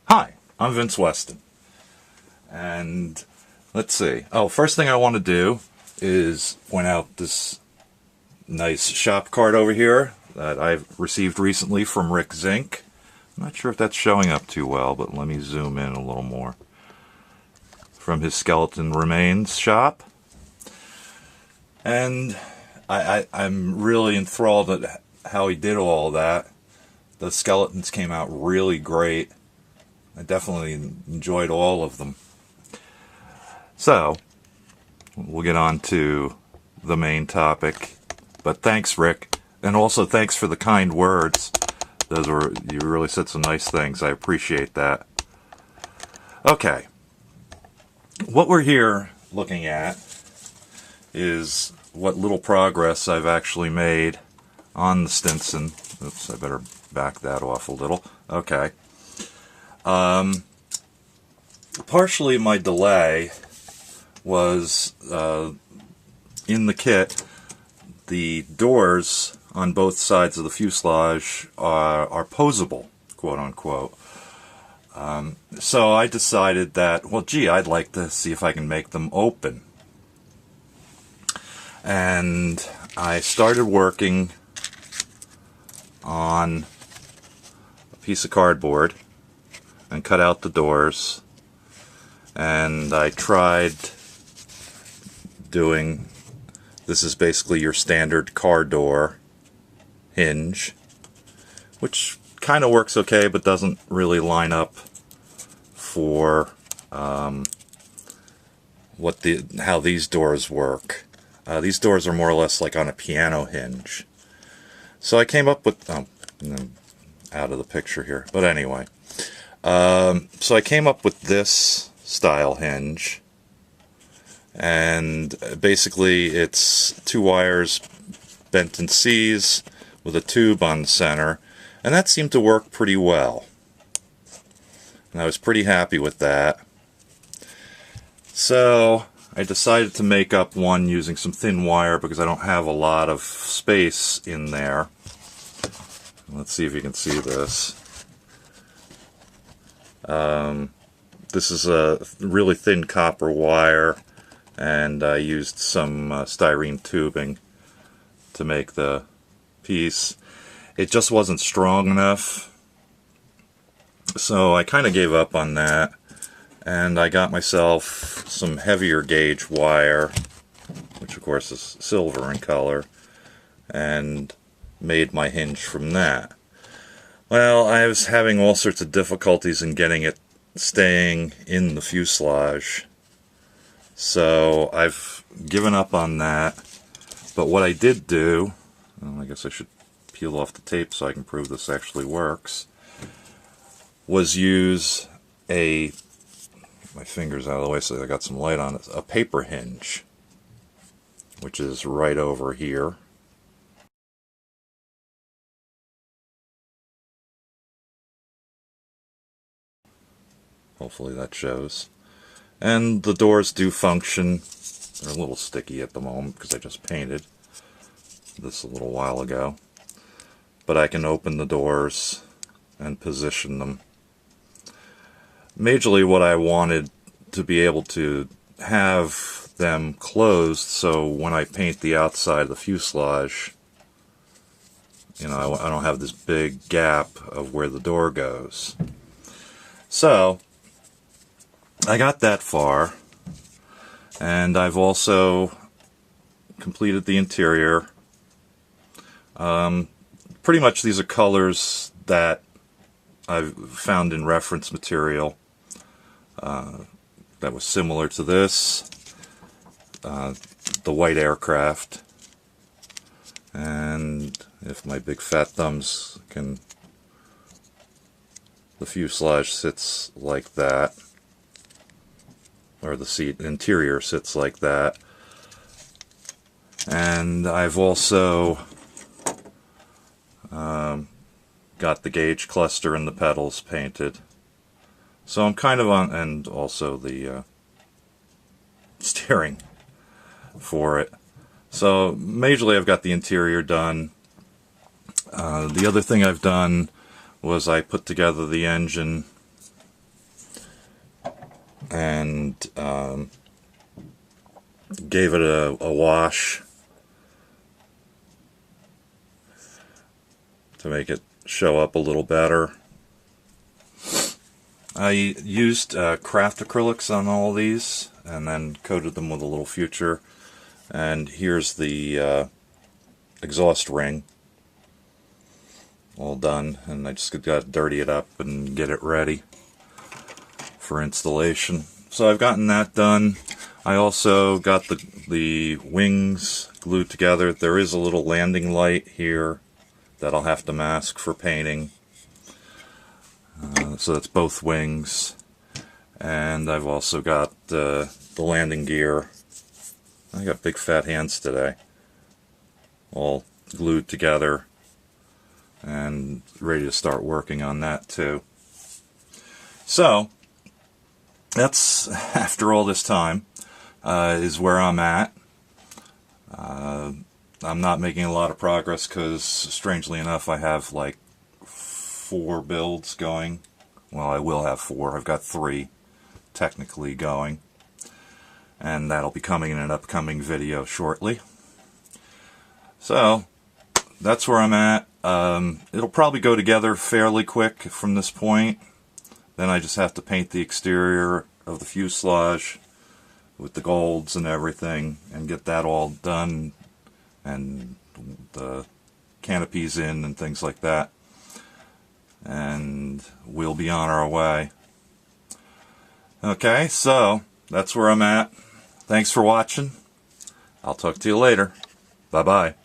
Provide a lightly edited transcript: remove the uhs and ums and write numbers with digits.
Hi, I'm Vince Weston, and let's see. Oh, first thing I want to do is point out this nice shop card over here that I've received recently from Rick Zink. I'm not sure if that's showing up too well, but let me zoom in a little more. From his Skeleton Remains shop. And I'm really enthralled at how he did all that. The skeletons came out really great. I definitely enjoyed all of them. So, we'll get on to the main topic. But thanks, Rick. And also thanks for the kind words. You really said some nice things. I appreciate that. Okay. What we're here looking at is what little progress I've actually made on the Stinson. Oops, I better back that off a little. Okay. Partially my delay was in the kit. The doors on both sides of the fuselage are posable, quote unquote. So I decided that, well, gee, I'd like to see if I can make them open. And I started working on a piece of cardboard and cut out the doors, and I tried doing, this is basically your standard car door hinge, which kind of works okay but doesn't really line up for how these doors work. These doors are more or less like on a piano hinge. So I came up with, out of the picture here, but anyway. So I came up with this style hinge, and basically it's two wires bent in C's with a tube on the center, and that seemed to work pretty well. And I was pretty happy with that. So I decided to make up one using some thin wire because I don't have a lot of space in there. Let's see if you can see this. This is a really thin copper wire, and I used some styrene tubing to make the piece. It just wasn't strong enough, so I kind of gave up on that, and I got myself some heavier gauge wire, which of course is silver in color, and made my hinge from that. Well, I was having all sorts of difficulties in getting it staying in the fuselage, so I've given up on that. But what I did do, well, I guess I should peel off the tape so I can prove this actually works, was use my fingers out of the way so I got some light on it, a paper hinge, which is right over here. Hopefully that shows. And the doors do function. They're a little sticky at the moment because I just painted this a little while ago. But I can open the doors and position them. Majorly what I wanted to be able to have them closed, so when I paint the outside of the fuselage, you know, I don't have this big gap of where the door goes. So I got that far, and I've also completed the interior. Pretty much these are colors that I've found in reference material that was similar to this, the white aircraft, and if my big fat thumbs can, the fuselage sits like that, or the seat interior sits like that. And I've also got the gauge cluster and the pedals painted. So I'm kind of on, and also the steering for it. So majorly I've got the interior done. The other thing I've done was I put together the engine and gave it a wash to make it show up a little better. I used craft acrylics on all these and then coated them with a little Future. And here's the exhaust ring all done, and I just got to dirty it up and get it ready for installation. So I've gotten that done. I also got the wings glued together. There is a little landing light here that I'll have to mask for painting. So that's both wings. And I've also got the landing gear. I got big fat hands today. All glued together and ready to start working on that too. So that's, after all this time, is where I'm at. I'm not making a lot of progress because, strangely enough, I have like 4 builds going. Well, I will have 4. I've got 3 technically going, and that'll be coming in an upcoming video shortly. So that's where I'm at. It'll probably go together fairly quick from this point. Then I just have to paint the exterior of the fuselage with the golds and everything and get that all done, and the canopies in and things like that, and we'll be on our way. Okay, so that's where I'm at. Thanks for watching. I'll talk to you later. Bye-bye.